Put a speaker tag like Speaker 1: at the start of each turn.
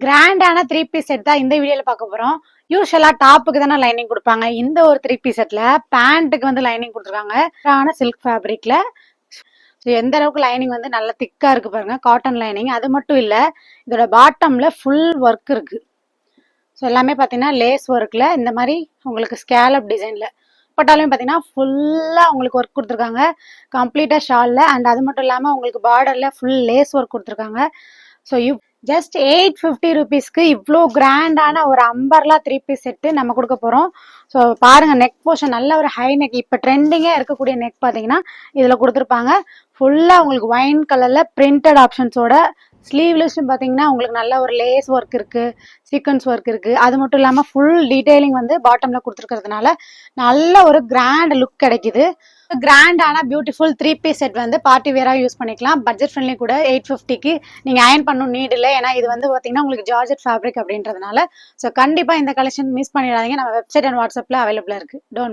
Speaker 1: கிராண்டான 3 piece set தான் இந்த வீடியோல பார்க்க போறோம். யூஸ்வலா டாப்புக்கு தானே லைனிங் கொடுப்பாங்க. இந்த ஒரு 3 பீஸ் செட்ல பேண்ட்டுக்கு வந்து லைனிங் கொடுத்துருக்காங்க. ஆனா சில்க் ஃபேப்ரிக்ல எந்த அளவுக்கு லைனிங் வந்து நல்லா திக்கா இருக்கு பாருங்க. Cotton lining. அது மட்டும் இல்ல, இதோட பாட்டம்ல ஃபுல் ஒர்க் இருக்கு. ஸோ எல்லாமே பார்த்தீங்கன்னா லேஸ் ஒர்க்ல இந்த மாதிரி உங்களுக்கு ஸ்கேலப் டிசைன்ல பட்டாலுமே பார்த்தீங்கன்னா ஃபுல்லா உங்களுக்கு ஒர்க் கொடுத்துருக்காங்க. கம்ப்ளீட்டா ஷால்ல அண்ட் அது மட்டும் இல்லாம உங்களுக்கு பார்டர்ல ஃபுல் லேஸ் ஒர்க் கொடுத்துருக்காங்க. ஸோ ஜஸ்ட் 850 ருபீஸ்க்கு இவ்வளோ கிராண்டான ஒரு அம்பர்லா 3 பீஸ் செட்டு நம்ம கொடுக்க போறோம். ஸோ பாருங்க, நெக் போர்ஷன் நல்ல ஒரு ஹை நெக். இப்போ ட்ரெண்டிங்கே இருக்கக்கூடிய நெக் பார்த்தீங்கன்னா இதுல கொடுத்துருப்பாங்க. ஃபுல்லா உங்களுக்கு ஒயின் கலர்ல பிரிண்டட் ஆப்ஷன்ஸோட ஸ்லீவ்லெஸ்ஸும் பார்த்தீங்கன்னா உங்களுக்கு நல்ல ஒரு லேஸ் ஒர்க் இருக்கு, சீக்வன்ஸ் ஒர்க் இருக்கு. அது மட்டும் இல்லாம ஃபுல் டீடைலிங் வந்து பாட்டம்ல கொடுத்துருக்கிறதுனால நல்ல ஒரு கிராண்ட் லுக் கிடைக்குது. கிராண்டான பியூட்டிஃபுல் 3 பீஸ் செட் வந்து பார்ட்டி வேரா யூஸ் பண்ணிக்கலாம். பட்ஜெட் ஃப்ரெண்ட்லி கூட. 850க்கு நீங்க அயன் பண்ணணும் நீட் இல்லை. ஏன்னா இது வந்து பாத்தீங்கன்னா உங்களுக்கு ஜார்ஜெட் ஃபேப்ரிக் அப்படின்றதுனால. ஸோ கண்டிப்பா இந்த கலெக்ஷன் மிஸ் பண்ணிடாதீங்க. நம்ம வெப்சைட் அண்ட் வாட்ஸ்அப்ல அவைலபிளா இருக்கு. டோன்ட்